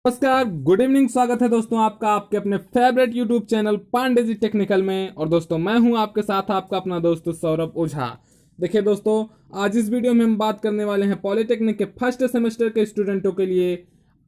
नमस्कार, good evening. स्वागत है दोस्तों आपका आपके अपने favourite YouTube channel Pandey ji technical में। और दोस्तों मैं हूं आपके साथ आपका अपना दोस्त सौरभ ओझा। देखिए दोस्तों, आज इस वीडियो में हम बात करने वाले हैं पॉलिटेक्निक के फर्स्ट सेमेस्टर के स्टूडेंटों के लिए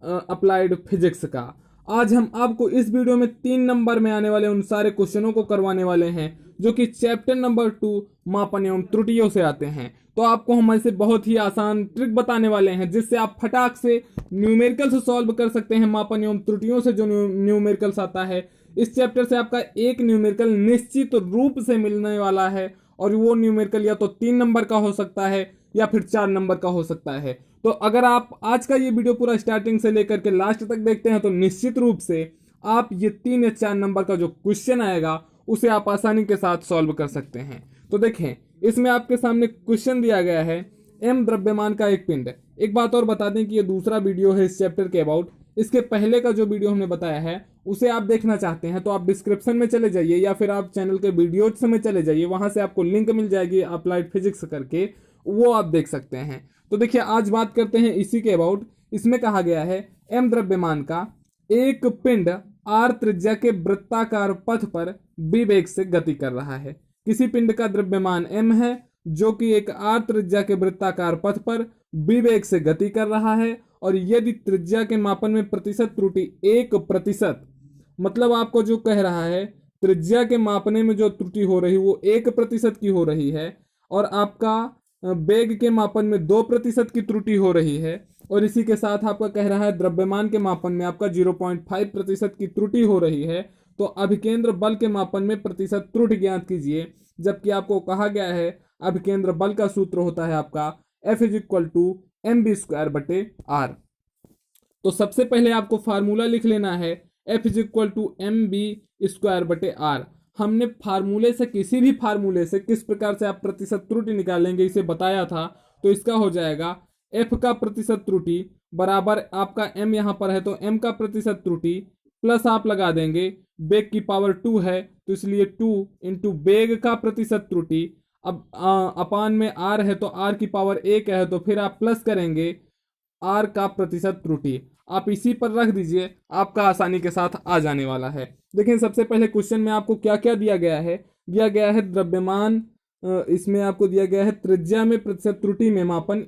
अप्लाइड फिजिक्स का। आज हम आपको इस वीडियो में 3 नंबर में आने वाले उन सारे क्वेश्चनों को करवाने वाले हैं जो कि चैप्टर नंबर 2 मापन एवं त्रुटियों से आते हैं। तो आपको हम ऐसे बहुत ही आसान ट्रिक बताने वाले हैं जिससे आप फटाक से न्यूमेरिकल से सॉल्व कर सकते हैं मापन एवं त्रुटियों से जो न्यूमेरिकल्स आता है। इस चैप्टर से आपका एक न्यूमेरिकल निश्चित रूप से मिलने वाला है और वो न्यूमेरिकल या तो 3 नंबर का हो सकता है या फिर 4 नंबर का हो सकता है। तो अगर आप आज का ये वीडियो पूरा स्टार्टिंग से लेकर के लास्ट तक देखते हैं तो निश्चित रूप से आप ये 3 या 4 नंबर का जो क्वेश्चन आएगा उसे आप आसानी के साथ सॉल्व कर सकते हैं। तो देखें, इसमें आपके सामने क्वेश्चन दिया गया है एम द्रव्यमान का एक पिंड। एक बात और बता दें कि ये दूसरा वीडियो है इस चैप्टर के अबाउट। इसके पहले का जो वीडियो हमने बताया है उसे आप देखना चाहते हैं तो आप डिस्क्रिप्शन में चले जाइए या फिर आप चैनल के वीडियोज में चले जाइए, वहां से आपको लिंक मिल जाएगी अप्लाइड फिजिक्स करके, वो आप देख सकते हैं। तो देखिए, आज बात करते हैं इसी के अबाउट। इसमें कहा गया है एम द्रव्यमान का एक पिंड आर त्रिज्या के वृत्ताकार पथ पर बी वेग से गति कर रहा है। किसी पिंड का द्रव्यमान m है जो कि एक आर त्रिज्या के वृत्ताकार पथ पर बी वेग से गति कर रहा है, और यदि त्रिज्या के मापन में प्रतिशत त्रुटि 1%, मतलब आपको जो कह रहा है त्रिज्या के मापने में जो त्रुटि हो रही वो 1% की हो रही है, और आपका वेग के मापन में 2% की त्रुटि हो रही है, और इसी के साथ आपका कह रहा है द्रव्यमान के मापन में आपका 0.5% की त्रुटि हो रही है। तो अभिकेंद्र बल के मापन में प्रतिशत त्रुटि ज्ञात कीजिए, जबकि आपको कहा गया है अभिकेंद्र बल का सूत्र होता है आपका F=mv²/r। तो सबसे पहले आपको फार्मूला लिख लेना है F=mv²/r। हमने फार्मूले से, किसी भी फार्मूले से किस प्रकार से आप प्रतिशत त्रुटि निकालेंगे इसे बताया था। तो इसका हो जाएगा f का प्रतिशत त्रुटि बराबर आपका m यहाँ पर है तो m का प्रतिशत त्रुटि प्लस आप लगा देंगे वेग की पावर 2 है तो इसलिए 2 इंटू वेग का प्रतिशत त्रुटि। अब अपान में r है तो r की पावर 1 है तो फिर आप प्लस करेंगे r का प्रतिशत त्रुटि। आप इसी पर रख दीजिए, आपका आसानी के साथ आ जाने वाला है। देखिए, सबसे पहले क्वेश्चन में आपको क्या क्या दिया गया है। दिया गया है द्रव्यमान, इसमें आपको दिया गया है त्रिज्या में प्रतिशत त्रुटि में मापन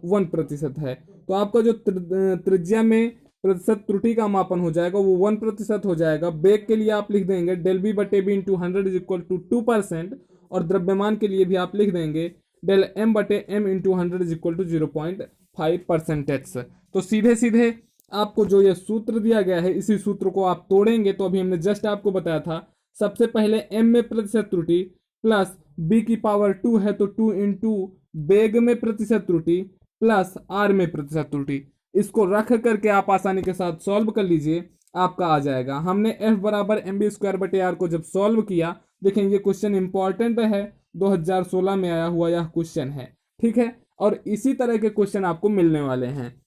1% है। तो आपका जो त्रिज्या में प्रतिशत त्रुटि का मापन हो जाएगा वो 1% हो जाएगा। वेग के लिए आप लिख देंगे डेल बी बटे बी इंटू 100 = 2%, और द्रव्यमान के लिए भी आप लिख देंगे डेल एम बटे एम इंटू 100 = 0.5%। तो सीधे सीधे आपको जो ये सूत्र दिया गया है इसी सूत्र को आप तोड़ेंगे। तो अभी हमने जस्ट आपको बताया था, सबसे पहले m में प्रतिशत त्रुटि प्लस b की पावर 2 है तो 2 इंटू वेग में प्रतिशत त्रुटि प्लस r में प्रतिशत त्रुटि, इसको रख करके आप आसानी के साथ सॉल्व कर लीजिए, आपका आ जाएगा। हमने F=mv²/r को जब सॉल्व किया, देखें ये क्वेश्चन इंपॉर्टेंट है, 2016 में आया हुआ यह क्वेश्चन है, ठीक है। और इसी तरह के क्वेश्चन आपको मिलने वाले हैं।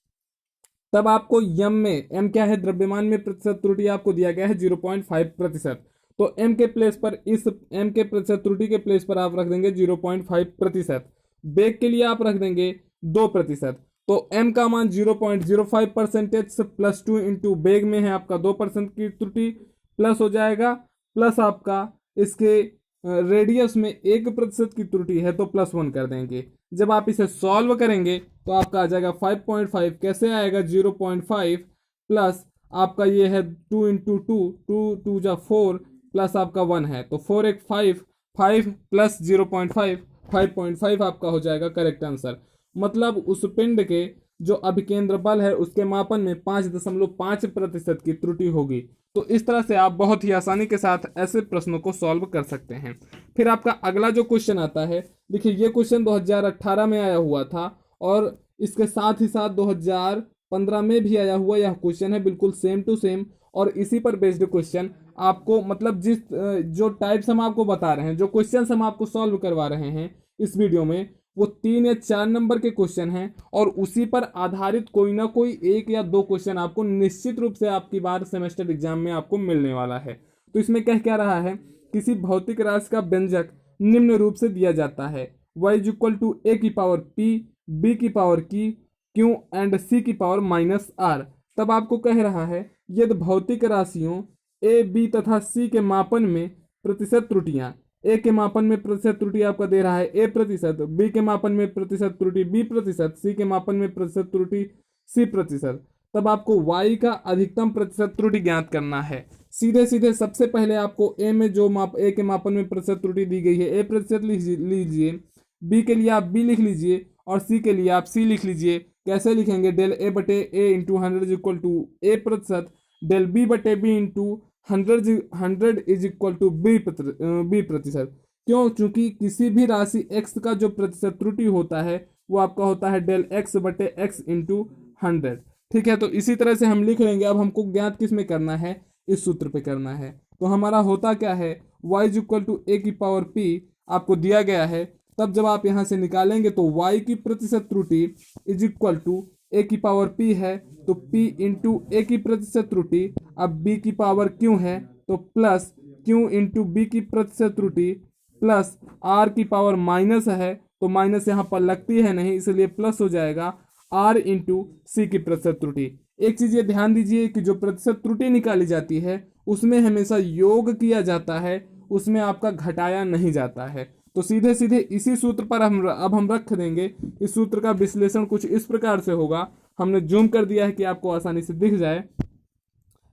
तब आपको यम में, m क्या है, द्रव्यमान में प्रतिशत त्रुटि आपको दिया गया है 0.5%। तो m के प्लेस पर, इस m के प्रतिशत त्रुटि के प्लेस पर आप रख देंगे 0.5%। वेग के लिए आप रख देंगे 2%। तो m का मान 0.05% प्लस 2 इंटू वेग में है आपका 2% की त्रुटि प्लस हो जाएगा, प्लस आपका इसके रेडियस में 1% की त्रुटि है तो प्लस 1 कर देंगे। जब आप इसे सॉल्व करेंगे तो आपका आ जाएगा 5.5। कैसे आएगा, 0.5 प्लस आपका ये है 2 इंटू 2 2 जा 4 प्लस आपका 1 है तो 4 1 5 5 प्लस 0.5 5.5 आपका हो जाएगा करेक्ट आंसर। मतलब उस पिंड के जो अभिकेंद्र बल है उसके मापन में 5.5% की त्रुटि होगी। तो इस तरह से आप बहुत ही आसानी के साथ ऐसे प्रश्नों को सॉल्व कर सकते हैं। फिर आपका अगला जो क्वेश्चन आता है, देखिए ये क्वेश्चन 2018 में आया हुआ था और इसके साथ ही साथ 2015 में भी आया हुआ यह क्वेश्चन है, बिल्कुल सेम टू सेम। और इसी पर बेस्ड क्वेश्चन आपको, मतलब जिस जो टाइप्स हम आपको बता रहे हैं, जो क्वेश्चन हम आपको सॉल्व करवा रहे हैं इस वीडियो में, वो 3 या 4 नंबर के क्वेश्चन हैं और उसी पर आधारित कोई ना कोई 1 या 2 क्वेश्चन आपको निश्चित रूप से आपकी बार सेमेस्टर एग्जाम में आपको मिलने वाला है। तो इसमें कह क्या रहा है, किसी भौतिक राशि का व्यंजक निम्न रूप से दिया जाता है, y = a की पावर p, b की पावर q एंड c की पावर -r। तब आपको कह रहा है यदि भौतिक राशियों ए बी तथा सी के मापन में प्रतिशत त्रुटियां, ए के मापन में प्रतिशत त्रुटि आपका दे रहा है ए प्रतिशत, बी के मापन में प्रतिशत त्रुटि बी प्रतिशत, सी के मापन में प्रतिशत त्रुटि सी प्रतिशत, तब आपको y का अधिकतम प्रतिशत त्रुटि ज्ञात करना है। सीधे सीधे सबसे पहले आपको ए में जो ए के मापन में प्रतिशत त्रुटि दी गई है ए प्रतिशत लिख लीजिए, बी के लिए आप बी लिख लीजिए और सी के लिए आप सी लिख लीजिए। कैसे लिखेंगे? डेल ए बटे A into 100 is equal to A प्रतिशत, डेल बी बटे B into 100 is equal to B प्रतिशत। क्यों? चूंकि किसी भी राशि x का जो प्रतिशत त्रुटि होता है वो आपका होता है डेल x बटे x इंटू 100। ठीक है, तो इसी तरह से हम लिख लेंगे। अब हमको ज्ञात किस में करना है? इस सूत्र पे करना है। तो हमारा होता क्या है? y इज इक्वल टू ए की पावर p आपको दिया गया है। तब जब आप यहाँ से निकालेंगे तो y की प्रतिशत त्रुटि इज इक्वल टू ए की पावर p है, तो p इंटू ए की प्रतिशत त्रुटि, अब b की पावर q है तो प्लस q इंटू बी की प्रतिशत त्रुटि प्लस r की पावर माइनस है, तो माइनस यहाँ पर लगती है नहीं इसलिए प्लस हो जाएगा r इंटू सी की प्रतिशत त्रुटि। एक चीज ये ध्यान दीजिए कि जो प्रतिशत त्रुटि निकाली जाती है उसमें हमेशा योग किया जाता है, उसमें आपका घटाया नहीं जाता है। तो सीधे सीधे इसी सूत्र पर हम रख देंगे। इस सूत्र का विश्लेषण कुछ इस प्रकार से होगा, हमने जूम कर दिया है कि आपको आसानी से दिख जाए।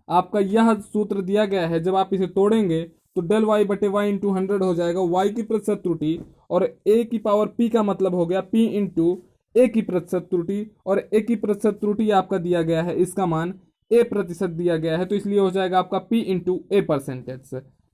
आपका यह सूत्र दिया गया है, जब आप इसे तोड़ेंगे तो डेल वाई बटे वाई इंटू 100 हो जाएगा वाई की प्रतिशत त्रुटि, और ए की पावर पी का मतलब हो गया पी इंटू ए की प्रतिशत त्रुटि, और ए की प्रतिशत त्रुटि आपका दिया गया है, इसका मान ए प्रतिशत दिया गया है, तो इसलिए हो जाएगा आपका P into a percentage.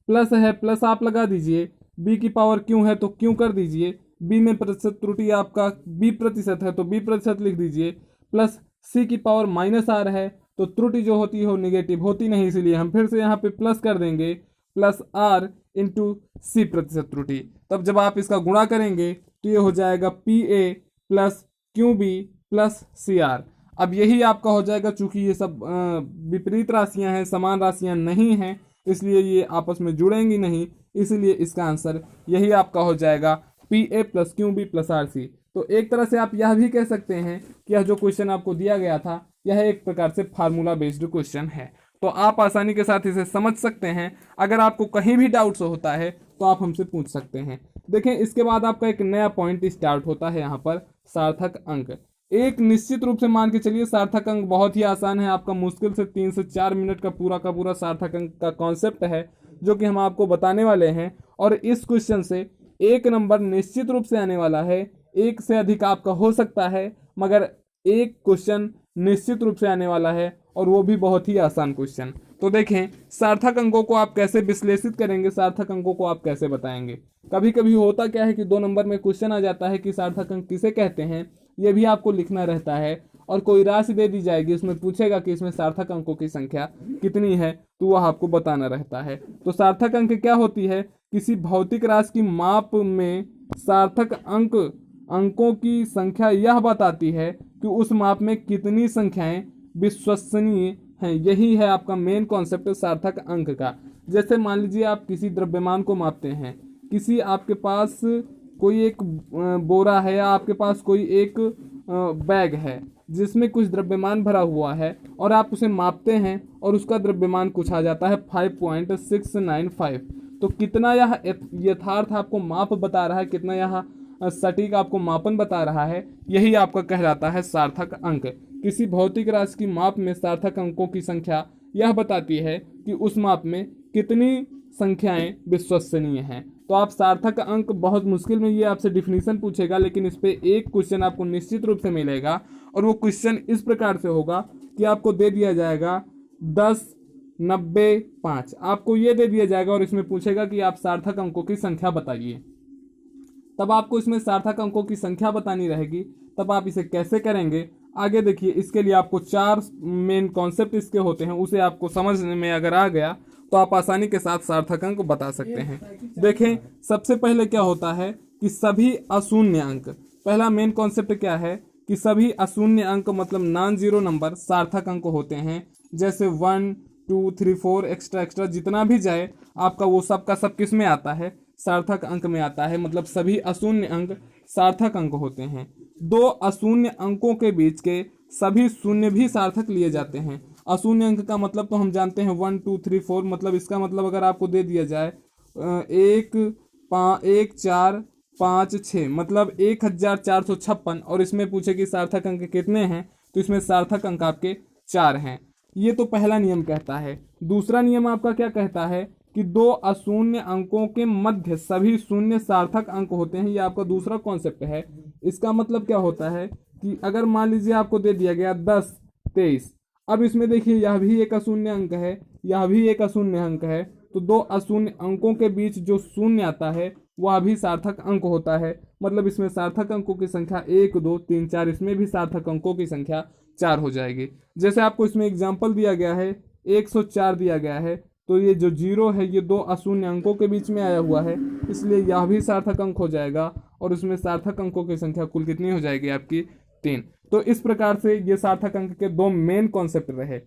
Plus है, प्लस आप लगा दीजिए, बी की पावर क्यों है तो क्यों कर दीजिए, बी में प्रतिशत त्रुटि आपका बी प्रतिशत है तो बी प्रतिशत लिख दीजिए, प्लस सी की पावर माइनस आर है तो त्रुटि जो होती है वो निगेटिव होती नहीं, इसलिए हम फिर से यहाँ पे प्लस कर देंगे, प्लस आर इंटू सी प्रतिशत त्रुटि। तब जब आप इसका गुणा करेंगे तो ये हो जाएगा P A plus Q B plus C R. अब यही आपका हो जाएगा, चूंकि ये सब विपरीत राशियां हैं, समान राशियां नहीं हैं, इसलिए ये आपस में जुड़ेंगी नहीं, इसलिए इसका आंसर यही आपका हो जाएगा P A plus Q B plus R C. तो एक तरह से आप यह भी कह सकते हैं कि यह जो क्वेश्चन आपको दिया गया था यह एक प्रकार से फार्मूला बेस्ड क्वेश्चन है, तो आप आसानी के साथ इसे समझ सकते हैं। अगर आपको कहीं भी डाउट्स होता है तो आप हमसे पूछ सकते हैं। देखें, इसके बाद आपका एक नया पॉइंट स्टार्ट होता है यहाँ पर, सार्थक अंक। एक निश्चित रूप से मान के चलिए सार्थक अंक बहुत ही आसान है, आपका मुश्किल से 3 से 4 मिनट का पूरा सार्थक अंक का कॉन्सेप्ट है जो कि हम आपको बताने वाले हैं। और इस क्वेश्चन से 1 नंबर निश्चित रूप से आने वाला है, 1 से अधिक आपका हो सकता है, मगर एक क्वेश्चन निश्चित रूप से आने वाला है और वो भी बहुत ही आसान क्वेश्चन। तो देखें, सार्थक अंकों को आप कैसे विश्लेषित करेंगे, सार्थक अंकों को आप कैसे बताएंगे। कभी कभी होता क्या है कि 2 नंबर में क्वेश्चन आ जाता है कि सार्थक अंक किसे कहते हैं, ये भी आपको लिखना रहता है, और कोई राशि दे दी जाएगी, उसमें पूछेगा कि इसमें सार्थक अंकों की संख्या कितनी है, तो वह आपको बताना रहता है। तो सार्थक अंक क्या होती है? किसी भौतिक राशि की माप में सार्थक अंकों की संख्या यह बताती है कि उस माप में कितनी संख्याएं विश्वसनीय हैं। यही है आपका मेन कॉन्सेप्ट सार्थक अंक का। जैसे मान लीजिए आप किसी द्रव्यमान को मापते हैं, किसी आपके पास कोई एक बोरा है या आपके पास कोई एक बैग है जिसमें कुछ द्रव्यमान भरा हुआ है, और आप उसे मापते हैं और उसका द्रव्यमान कुछ आ जाता है 5.695, तो कितना यह यथार्थ आपको माप बता रहा है, कितना यह सटीक आपको मापन बता रहा है, यही आपका कहलाता है सार्थक अंक। किसी भौतिक राशि की माप में सार्थक अंकों की संख्या यह बताती है कि उस माप में कितनी संख्याएं विश्वसनीय हैं। तो आप सार्थक अंक बहुत मुश्किल में, ये आपसे डिफिनीशन पूछेगा, लेकिन इस पे एक क्वेश्चन आपको निश्चित रूप से मिलेगा, और वो क्वेश्चन इस प्रकार से होगा कि आपको दे दिया जाएगा 10, 90, 5, आपको ये दे दिया जाएगा और इसमें पूछेगा कि आप सार्थक अंकों की संख्या बताइए। तब आपको इसमें सार्थक अंकों की संख्या बतानी रहेगी। तब आप इसे कैसे करेंगे आगे देखिए, इसके लिए आपको 4 मेन कॉन्सेप्ट इसके होते हैं, उसे आपको समझने में अगर आ गया तो आप आसानी के साथ सार्थक अंक बता सकते हैं। देखें, सबसे पहले क्या होता है कि सभी अशून्य अंक, पहला मेन कॉन्सेप्ट क्या है कि सभी अशून्य अंक मतलब नॉन जीरो नंबर सार्थक अंक होते हैं। जैसे 1, 2, 3, 4 एक्स्ट्रा जितना भी जाए आपका वो सब का सब किस में आता है? सार्थक अंक में आता है, मतलब सभी अशून्य अंक सार्थक अंक होते हैं। 2 अशून्य अंकों के बीच के सभी शून्य भी सार्थक लिए जाते हैं। अशून्य अंक का मतलब तो हम जानते हैं 1 2 3 4, मतलब इसका मतलब अगर आपको दे दिया जाए 1 4 5 6, मतलब 1456, और इसमें पूछे कि सार्थक अंक कितने हैं, तो इसमें सार्थक अंक आपके 4 हैं। ये तो पहला नियम कहता है। दूसरा नियम आपका क्या कहता है कि दो अशून्य अंकों के मध्य सभी शून्य सार्थक अंक होते हैं। ये आपका दूसरा कॉन्सेप्ट है। इसका मतलब क्या होता है कि अगर मान लीजिए आपको दे दिया गया 10 23, अब इसमें देखिए यह भी एक अशून्य अंक है, यह भी एक अशून्य अंक है, तो दो अशून्य अंकों के बीच जो शून्य आता है वह भी सार्थक अंक होता है। मतलब इसमें सार्थक अंकों की संख्या 1 2 3 4, इसमें भी सार्थक अंकों की संख्या 4 हो जाएगी। जैसे आपको इसमें एग्जाम्पल दिया गया है 104 दिया गया है, तो ये जो 0 है ये दो अशून्य अंकों के बीच में आया हुआ है, इसलिए यह भी सार्थक अंक हो जाएगा, और उसमें सार्थक अंकों की संख्या कुल कितनी हो जाएगी आपकी 3। तो इस प्रकार से ये सार्थक अंक के दो मेन कॉन्सेप्ट रहे।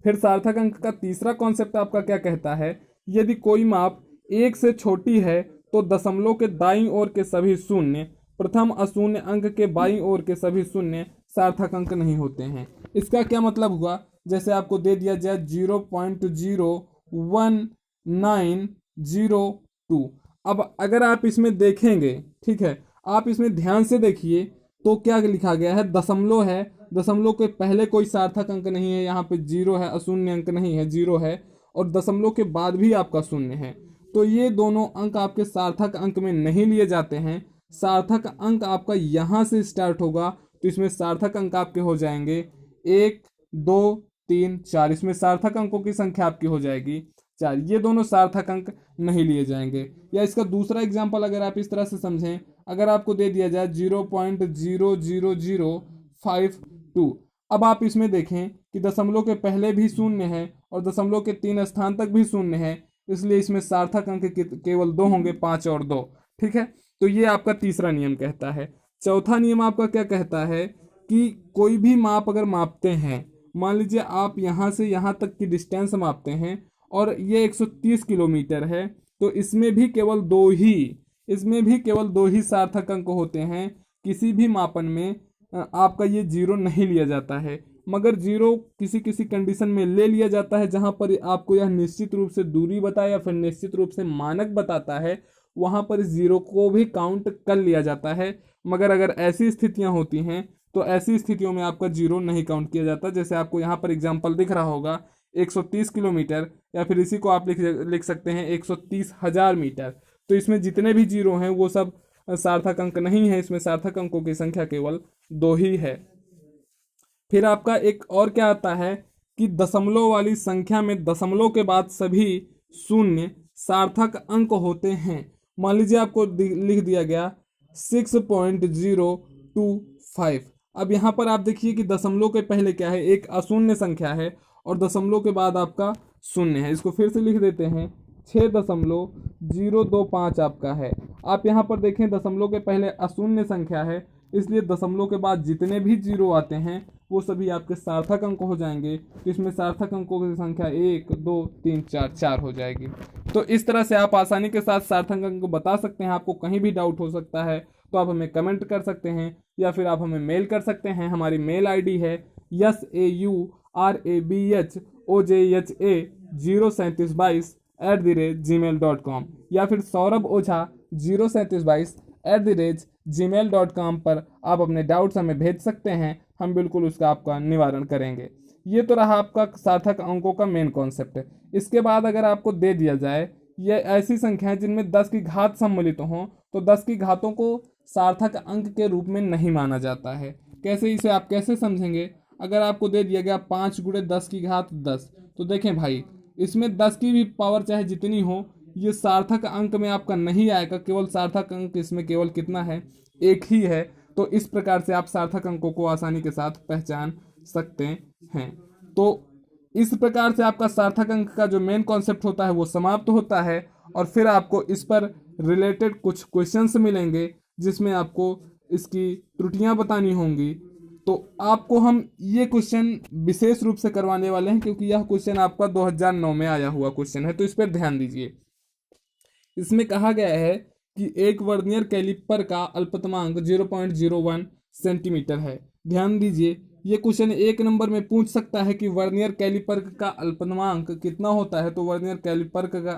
फिर सार्थक अंक का तीसरा कॉन्सेप्ट आपका क्या कहता है, यदि कोई माप 1 से छोटी है तो दशमलव के दाईं ओर के सभी शून्य प्रथम अशून्य अंक के बाईं ओर के सभी शून्य सार्थक अंक नहीं होते हैं। इसका क्या मतलब हुआ, जैसे आपको दे दिया जाए 0.01902, अब अगर आप इसमें देखेंगे, ठीक है, आप इसमें ध्यान से देखिए तो क्या लिखा गया है, दशमलव है, दशमलव के पहले कोई सार्थक अंक नहीं है, यहाँ पे 0 है, अशून्य अंक नहीं है, 0 है, और दशमलव के बाद भी आपका शून्य है, तो ये दोनों अंक आपके सार्थक अंक में नहीं लिए जाते हैं। सार्थक अंक आपका यहाँ से स्टार्ट होगा, तो इसमें सार्थक अंक आपके हो जाएंगे 1 2 3 4, इसमें सार्थक अंकों की संख्या आपकी हो जाएगी 4। ये दोनों सार्थक अंक नहीं लिए जाएंगे। या इसका दूसरा एग्जाम्पल अगर आप इस तरह से समझें, अगर आपको दे दिया जाए 0.00052, अब आप इसमें देखें कि दशमलव के पहले भी शून्य है और दशमलव के 3 स्थान तक भी शून्य है, इसलिए इसमें सार्थक अंक केवल 2 होंगे, 5 और 2। ठीक है, तो ये आपका तीसरा नियम कहता है। चौथा नियम आपका क्या कहता है कि कोई भी माप अगर मापते हैं, मान लीजिए आप यहाँ से यहाँ तक की डिस्टेंस मापते हैं और ये 130 किलोमीटर है, तो इसमें भी केवल दो ही सार्थक अंक होते हैं। किसी भी मापन में आपका ये 0 नहीं लिया जाता है, मगर 0 किसी किसी कंडीशन में ले लिया जाता है, जहां पर आपको यह निश्चित रूप से दूरी बताए या फिर निश्चित रूप से मानक बताता है, वहां पर इस 0 को भी काउंट कर लिया जाता है। मगर अगर ऐसी स्थितियां होती हैं तो ऐसी स्थितियों में आपका 0 नहीं काउंट किया जाता। जैसे आपको यहाँ पर एग्जाम्पल दिख रहा होगा 130 किलोमीटर, या फिर इसी को आप लिख सकते हैं 130,000 मीटर। तो इसमें जितने भी 0 हैं वो सब सार्थक अंक नहीं है, इसमें सार्थक अंकों की संख्या केवल 2 ही है। फिर आपका एक और क्या आता है कि दशमलव वाली संख्या में दशमलव के बाद सभी शून्य सार्थक अंक होते हैं। मान लीजिए आपको लिख दिया गया 6.025। अब यहाँ पर आप देखिए कि दशमलव के पहले क्या है, एक अशून्य संख्या है और दशमलव के बाद आपका शून्य है। इसको फिर से लिख देते हैं 6.025 आपका है। आप यहाँ पर देखें दशमलव के पहले अशून्य संख्या है, इसलिए दशमलव के बाद जितने भी 0 आते हैं वो सभी आपके सार्थक अंक हो जाएंगे। तो इसमें सार्थक अंकों की संख्या 1 2 3 4 हो जाएगी। तो इस तरह से आप आसानी के साथ सार्थक अंक बता सकते हैं। आपको कहीं भी डाउट हो सकता है तो आप हमें कमेंट कर सकते हैं या फिर आप हमें मेल कर सकते हैं। हमारी मेल आईडी है saurabha03722@gmail.com या फिर सौरभ ओझा 03722@gmail.com पर आप अपने डाउट्स हमें भेज सकते हैं। हम बिल्कुल उसका आपका निवारण करेंगे। ये तो रहा आपका सार्थक अंकों का मेन कॉन्सेप्ट। इसके बाद अगर आपको दे दिया जाए ये ऐसी संख्याएं जिनमें 10 की घात सम्मिलित हों, तो 10 की घातों को सार्थक अंक के रूप में नहीं माना जाता है। कैसे, इसे आप कैसे समझेंगे? अगर आपको दे दिया गया 5 × 10 की घात 10, तो देखें भाई इसमें 10 की भी पावर चाहे जितनी हो, ये सार्थक अंक में आपका नहीं आएगा। केवल सार्थक अंक इसमें केवल कितना है, 1 ही है। तो इस प्रकार से आप सार्थक अंकों को आसानी के साथ पहचान सकते हैं। तो इस प्रकार से आपका सार्थक अंक का जो मेन कॉन्सेप्ट होता है वो समाप्त होता है, और फिर आपको इस पर रिलेटेड कुछ क्वेश्चंस मिलेंगे जिसमें आपको इसकी त्रुटियां बतानी होंगी। तो आपको हम ये क्वेश्चन विशेष रूप से करवाने वाले हैं क्योंकि यह क्वेश्चन आपका 2009 में आया हुआ क्वेश्चन है, तो इस पर ध्यान दीजिए। इसमें कहा गया है कि एक वर्नियर कैलिपर का अल्पतमांक 0.01 सेंटीमीटर है, ध्यान दीजिए, ये क्वेश्चन 1 नंबर में पूछ सकता है कि वर्नियर कैलिपर का अल्पतमांक कितना होता है। तो वर्नियर कैलिपर का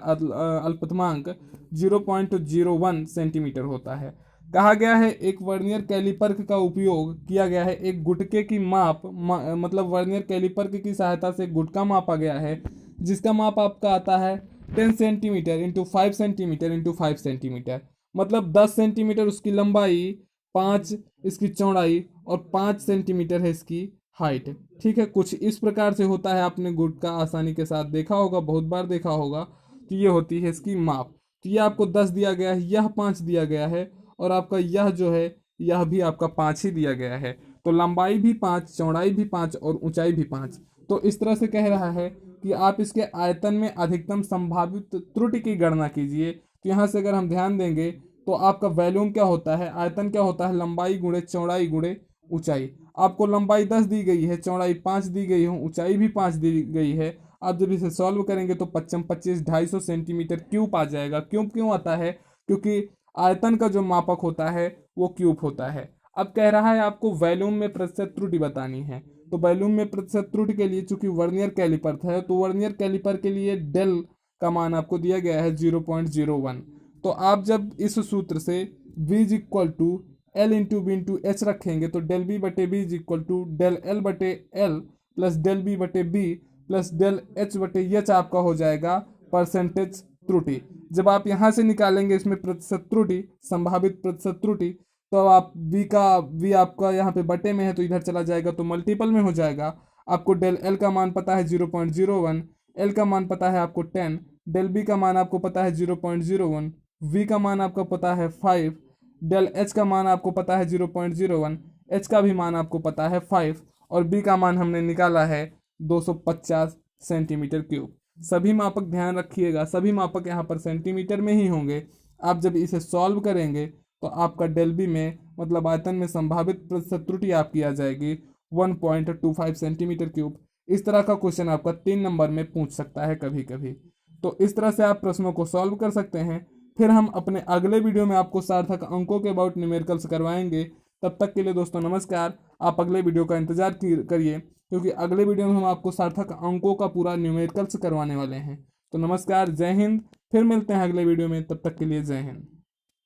अल्पतमांक 0.01 सेंटीमीटर होता है। कहा गया है एक वर्नियर कैलिपर का उपयोग किया गया है एक गुटके की मतलब वर्नियर कैलिपर की सहायता से गुटका मापा गया है, जिसका माप आपका आता है 10 centimetre into 5 centimetre into 5 centimetre. मतलब 10 सेंटीमीटर उसकी लंबाई, 5 इसकी चौड़ाई और 5 सेंटीमीटर है इसकी हाइट। ठीक है, कुछ इस प्रकार से होता है। आपने गुटका आसानी के साथ देखा होगा, बहुत बार देखा होगा। तो ये होती है इसकी माप। तो ये आपको 10 दिया गया है, यह 5 दिया गया है, और आपका यह जो है यह भी आपका 5 ही दिया गया है। तो लंबाई भी 5, चौड़ाई भी 5 और ऊंचाई भी 5। तो इस तरह से कह रहा है कि आप इसके आयतन में अधिकतम संभावित त्रुटि की गणना कीजिए। तो यहाँ से अगर हम ध्यान देंगे तो आपका वॉल्यूम क्या होता है, आयतन क्या होता है, लंबाई गुणे चौड़ाई गुणे ऊंचाई। आपको लंबाई 10 दी गई है, चौड़ाई 5 दी गई है, ऊंचाई भी 5 दी गई है। आप जब इसे सॉल्व करेंगे तो 25 25 250 सेंटीमीटर क्यूब आ जाएगा। क्यूब क्यों आता है, क्योंकि आयतन का जो मापक होता है वो क्यूब होता है। अब कह रहा है आपको वॉल्यूम में प्रतिशत त्रुटि बतानी है। तो वॉल्यूम में प्रतिशत त्रुटि के लिए चूंकि वर्नियर कैलिपर था, तो वर्नियर कैलिपर के लिए डेल का मान आपको दिया गया है 0.01। तो आप जब इस सूत्र से v is equal to L into B into H रखेंगे तो डेल बी बटे B is equal to del L बटे एल प्लस डेल बी बटे बी प्लस डेल एच बटे एच आपका हो जाएगा परसेंटेज त्रुटि। जब आप यहाँ से निकालेंगे इसमें प्रतिशत त्रुटि, संभावित प्रतिशत त्रुटि, तो अब आप v आपका यहाँ पे बटे में है तो इधर चला जाएगा तो मल्टीपल में हो जाएगा। आपको डेल एल का मान पता है 0.01, एल का मान पता है आपको 10, डेल बी का मान आपको पता है 0.01, v का मान आपको पता है 5, डेल एच का मान आपको पता है 0.01, एच का भी मान आपको पता है 5, और बी का मान हमने निकाला है 250 सेंटीमीटर क्यूब। सभी मापक ध्यान रखिएगा, सभी मापक यहाँ पर सेंटीमीटर में ही होंगे। आप जब इसे सॉल्व करेंगे तो आपका डेल बी में मतलब आयतन में संभावित प्रतिशत त्रुटि आपकी आ जाएगी 1.25 सेंटीमीटर क्यूब। इस तरह का क्वेश्चन आपका 3 नंबर में पूछ सकता है कभी कभी। तो इस तरह से आप प्रश्नों को सॉल्व कर सकते हैं। फिर हम अपने अगले वीडियो में आपको सार्थक अंकों के अबाउट न्यूमेरिकल्स करवाएंगे। तब तक के लिए दोस्तों नमस्कार। आप अगले वीडियो का इंतजार करिए, क्योंकि अगले वीडियो में हम आपको सार्थक अंकों का पूरा न्यूमेरिकल्स करवाने वाले हैं। तो नमस्कार, जय हिंद। फिर मिलते हैं अगले वीडियो में, तब तक के लिए जय हिंद।